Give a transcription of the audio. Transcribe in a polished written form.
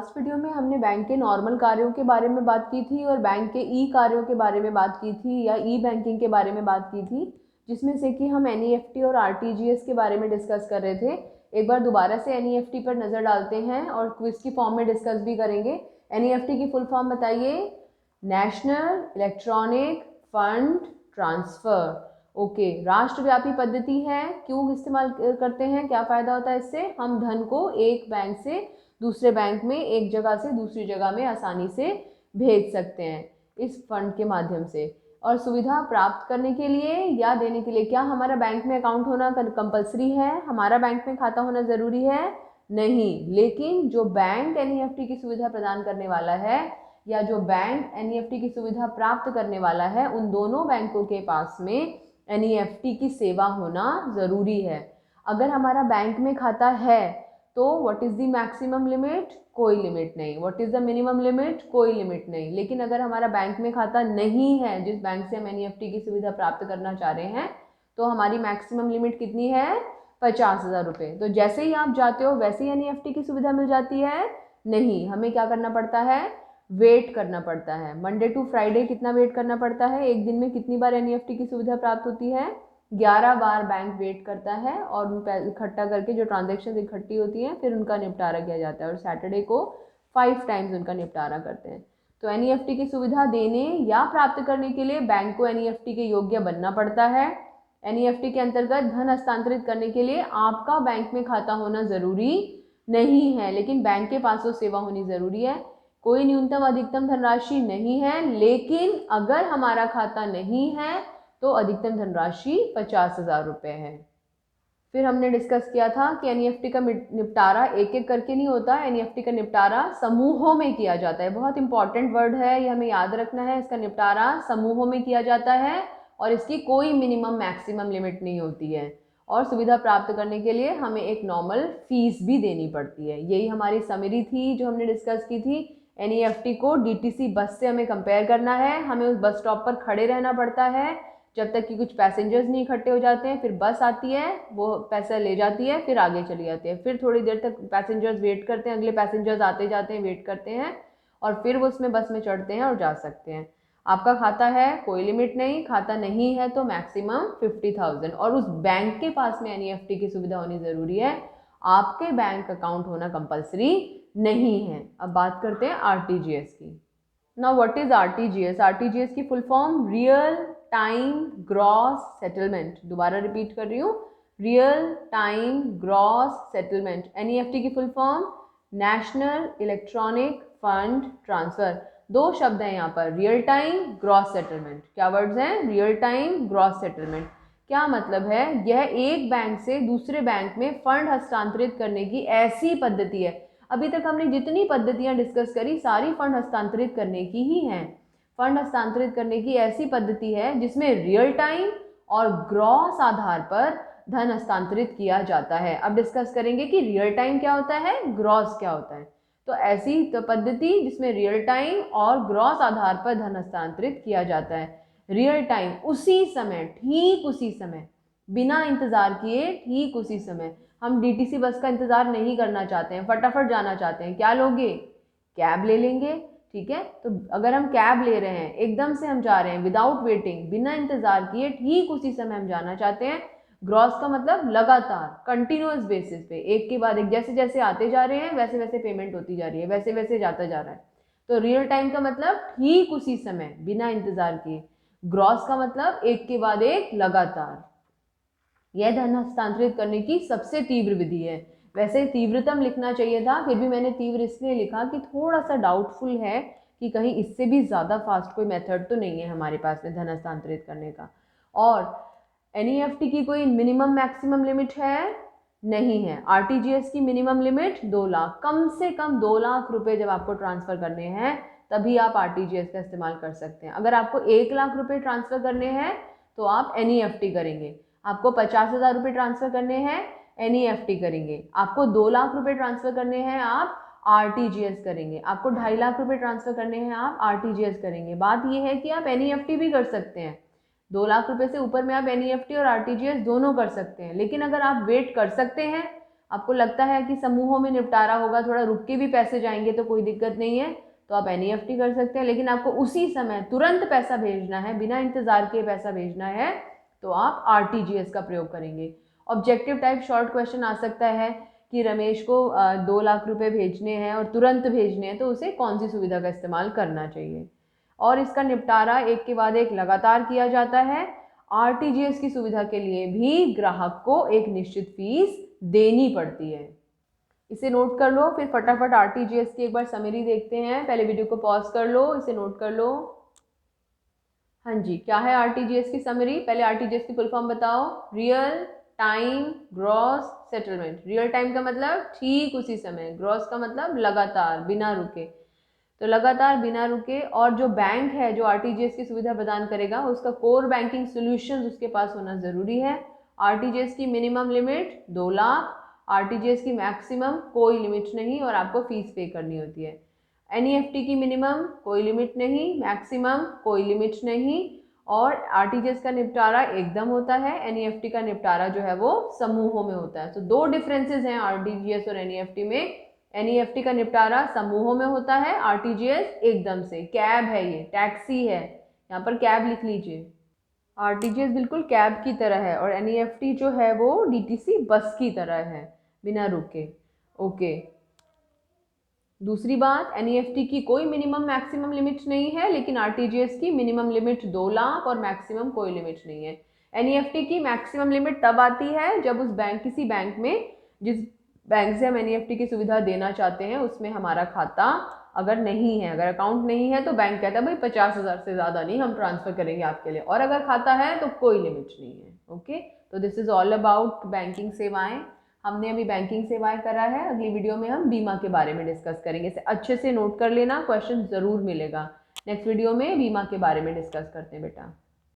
Last video में हमने bank के नॉर्मल कार्यों के बारे में बात की थी और बैंक के ई कार्यों के बारे में बात की थी या ई बैंकिंग के बारे में बात की थी, जिसमें से कि हम एनईएफटी और आरटीजीएस के बारे में डिस्कस कर रहे थे। एक बार दोबारा से एनईएफटी पर नज़र डालते हैं और क्विज की फॉर्म में डिस्कस भी करेंगे। एनईएफटी की फुल फॉर्म बताइए। National electronic fund transfer. Okay, राष्ट्रव्यापी पद्धति है। क्यों इस्तेमाल करते हैं, क्या फ़ायदा होता है इससे? हम धन को एक बैंक से दूसरे बैंक में, एक जगह से दूसरी जगह में आसानी से भेज सकते हैं इस फंड के माध्यम से। और सुविधा प्राप्त करने के लिए या देने के लिए क्या हमारा बैंक में अकाउंट होना कंपलसरी है? हमारा बैंक में खाता होना ज़रूरी है? नहीं, लेकिन जो बैंक एनईएफटी की सुविधा प्रदान करने वाला है या जो बैंक एनईएफटी की सुविधा प्राप्त करने वाला है, उन दोनों बैंकों के पास में एनईएफटी की सेवा होना ज़रूरी है। अगर हमारा बैंक में खाता है तो what is the maximum limit? कोई लिमिट नहीं। What is the minimum limit? कोई लिमिट नहीं। लेकिन अगर हमारा बैंक में खाता नहीं है, जिस बैंक से हम एनईएफटी की सुविधा प्राप्त करना चाह रहे हैं, तो हमारी मैक्सिमम लिमिट कितनी है? 50,000 रुपये। तो जैसे ही आप जाते हो वैसे ही एनईएफटी की सुविधा मिल जाती है? नहीं, हमें क्या करना पड़ता है? वेट करना पड़ता है। मंडे टू फ्राइडे कितना वेट करना पड़ता है? एक दिन में कितनी बार एनईएफटी की सुविधा प्राप्त होती है? 11 बार बैंक वेट करता है और उन इकट्ठा करके जो ट्रांजेक्शन इकट्ठी होती हैं फिर उनका निपटारा किया जाता है और सैटरडे को 5 टाइम्स उनका निपटारा करते हैं। तो एनईएफटी की सुविधा देने या प्राप्त करने के लिए बैंक को एनईएफटी के योग्य बनना पड़ता है। एनईएफटी के अंतर्गत धन हस्तांतरित करने के लिए आपका बैंक में खाता होना ज़रूरी नहीं है, लेकिन बैंक के पास वो सेवा होनी ज़रूरी है। कोई न्यूनतम अधिकतम धनराशि नहीं है, लेकिन अगर हमारा खाता नहीं है तो अधिकतम धनराशि 50,000 रुपये है। फिर हमने डिस्कस किया था कि एनईएफटी का निपटारा एक एक करके नहीं होता, एनईएफटी का निपटारा समूहों में किया जाता है। बहुत इंपॉर्टेंट वर्ड है, ये हमें याद रखना है। इसका निपटारा समूहों में किया जाता है और इसकी कोई मिनिमम मैक्सिमम लिमिट नहीं होती है। और सुविधा प्राप्त करने के लिए हमें एक नॉर्मल फीस भी देनी पड़ती है। यही हमारी समरी थी जो हमने डिस्कस की थी। एनईएफटी को डीटीसी बस से हमें कंपेयर करना है। हमें उस बस स्टॉप पर खड़े रहना पड़ता है जब तक कि कुछ पैसेंजर्स नहीं इकट्ठे हो जाते हैं। फिर बस आती है, वो पैसा ले जाती है, फिर आगे चली जाती है। फिर थोड़ी देर तक पैसेंजर्स वेट करते हैं, अगले पैसेंजर्स आते जाते हैं, वेट करते हैं और फिर वो उसमें बस में चढ़ते हैं और जा सकते हैं। आपका खाता है, कोई लिमिट नहीं। खाता नहीं है तो मैक्सिमम 50,000 और उस बैंक के पास में एनईएफटी की सुविधा होनी ज़रूरी है। आपके बैंक अकाउंट होना कंपलसरी नहीं है। अब बात करते हैं आरटीजीएस की। Now what is RTGS? RTGS की full form real time gross settlement. दोबारा रिपीट कर रही हूँ, real time gross settlement. NEFT की full form national electronic fund transfer. दो शब्द हैं यहाँ पर, रियल टाइम ग्रॉस सेटलमेंट। क्या वर्ड्स हैं? Real time gross settlement. क्या मतलब है? यह एक बैंक से दूसरे बैंक में फंड हस्तांतरित करने की ऐसी पद्धति है। अभी तक हमने जितनी पद्धतियां डिस्कस करी सारी फंड हस्तांतरित करने की ही हैं। फंड हस्तांतरित करने की ऐसी पद्धति है जिसमें रियल टाइम और ग्रॉस आधार पर धन हस्तांतरित किया जाता है। अब डिस्कस करेंगे कि रियल टाइम क्या होता है, ग्रॉस क्या होता है। तो ऐसी पद्धति जिसमें रियल टाइम और ग्रॉस आधार पर धन हस्तांतरित किया जाता है। रियल टाइम उसी समय, ठीक उसी समय, बिना इंतजार किए ठीक उसी समय। हम डीटीसी बस का इंतजार नहीं करना चाहते हैं, फटाफट जाना चाहते हैं, क्या लोगे? कैब ले लेंगे। ठीक है, तो अगर हम कैब ले रहे हैं, एकदम से हम जा रहे हैं विदाउट वेटिंग, बिना इंतजार किए ठीक उसी समय हम जाना चाहते हैं। ग्रॉस का मतलब लगातार, कंटिन्यूअस बेसिस पे, एक के बाद एक, जैसे जैसे आते जा रहे हैं वैसे वैसे पेमेंट होती जा रही है, वैसे वैसे जाता जा रहा है। तो रियल टाइम का मतलब ठीक उसी समय, बिना इंतजार किए। ग्रॉस का मतलब एक के बाद एक, लगातार। यह धन हस्तांतरित करने की सबसे तीव्र विधि है। वैसे तीव्रतम लिखना चाहिए था, फिर भी मैंने तीव्र इसलिए लिखा कि थोड़ा सा डाउटफुल है कि कहीं इससे भी ज़्यादा फास्ट कोई मेथड तो नहीं है हमारे पास में धन हस्तांतरित करने का। और एनईएफटी की कोई मिनिमम मैक्सिमम लिमिट है? नहीं है। आरटीजीएस की मिनिमम लिमिट 2 लाख, कम से कम 2 लाख रुपए जब आपको ट्रांसफ़र करने हैं तभी आप आरटीजीएस का इस्तेमाल कर सकते हैं। अगर आपको 1 लाख रुपए ट्रांसफ़र करने हैं तो आप एनईएफटी करेंगे। आपको 50,000 रुपये ट्रांसफ़र करने हैं, एनईएफटी करेंगे। आपको 2 लाख रुपए ट्रांसफ़र करने हैं, आप आरटीजीएस करेंगे। आपको 2.5 लाख रुपए ट्रांसफ़र करने हैं, आप आरटीजीएस करेंगे। बात यह है कि आप एनईएफटी भी कर सकते हैं। 2 लाख रुपए से ऊपर में आप एनईएफटी और आरटीजीएस दोनों कर सकते हैं। लेकिन अगर आप वेट कर सकते हैं, आपको लगता है कि समूहों में निपटारा होगा, थोड़ा रुक के भी पैसे जाएंगे तो कोई दिक्कत नहीं है, तो आप NEFT कर सकते हैं। लेकिन आपको उसी समय तुरंत पैसा भेजना है, बिना इंतज़ार के पैसा भेजना है, तो आप RTGS का प्रयोग करेंगे। ऑब्जेक्टिव टाइप शॉर्ट क्वेश्चन आ सकता है कि रमेश को 2 लाख रुपए भेजने हैं और तुरंत भेजने हैं, तो उसे कौन सी सुविधा का इस्तेमाल करना चाहिए। और इसका निपटारा एक के बाद एक लगातार किया जाता है। RTGS की सुविधा के लिए भी ग्राहक को एक निश्चित फीस देनी पड़ती है। इसे नोट कर लो, फिर फटाफट RTGS की एक बार समरी देखते हैं। पहले वीडियो को पॉज कर लो, इसे नोट कर लो। हाँ जी, क्या है RTGS की समरी? पहले RTGS की फुल फॉर्म बताओ। Real time gross settlement. Real time का मतलब ठीक उसी समय, ग्रॉस का मतलब लगातार बिना रुके। तो लगातार बिना रुके, और जो बैंक है जो RTGS की सुविधा प्रदान करेगा उसका कोर बैंकिंग सॉल्यूशंस उसके पास होना ज़रूरी है। RTGS की मिनिमम लिमिट 2 लाख, RTGS की मैक्सिमम कोई लिमिट नहीं और आपको फीस पे करनी होती है। NEFT की मिनिमम कोई लिमिट नहीं, मैक्सिमम कोई लिमिट नहीं, और RTGS का निपटारा एकदम होता है। NEFT का निपटारा जो है वो समूहों में होता है। तो 2 डिफरेंसेस हैं RTGS और NEFT में। NEFT का निपटारा समूहों में होता है, RTGS एकदम से। कैब है, ये टैक्सी है, यहाँ पर कैब लिख लीजिए। RTGS बिल्कुल कैब की तरह है और NEFT जो है वो DTC बस की तरह है, बिना रुके। ओके। दूसरी बात, NEFT की कोई मिनिमम मैक्सिमम लिमिट नहीं है, लेकिन RTGS की मिनिमम लिमिट 2 लाख और मैक्सिमम कोई लिमिट नहीं है। NEFT की मैक्सिमम लिमिट तब आती है जब उस बैंक, किसी बैंक में, जिस बैंक से हम NEFT की सुविधा देना चाहते हैं उसमें हमारा खाता अगर नहीं है, अगर अकाउंट नहीं है, तो बैंक कहता है भाई 50,000 से ज़्यादा नहीं हम ट्रांसफ़र करेंगे आपके लिए, और अगर खाता है तो कोई लिमिट नहीं है। ओके, तो this is all about banking सेवाएं। हमने अभी बैंकिंग सेवाएं करा है, अगली वीडियो में हम बीमा के बारे में डिस्कस करेंगे। इसे अच्छे से नोट कर लेना, क्वेश्चन ज़रूर मिलेगा। नेक्स्ट वीडियो में बीमा के बारे में डिस्कस करते हैं बेटा।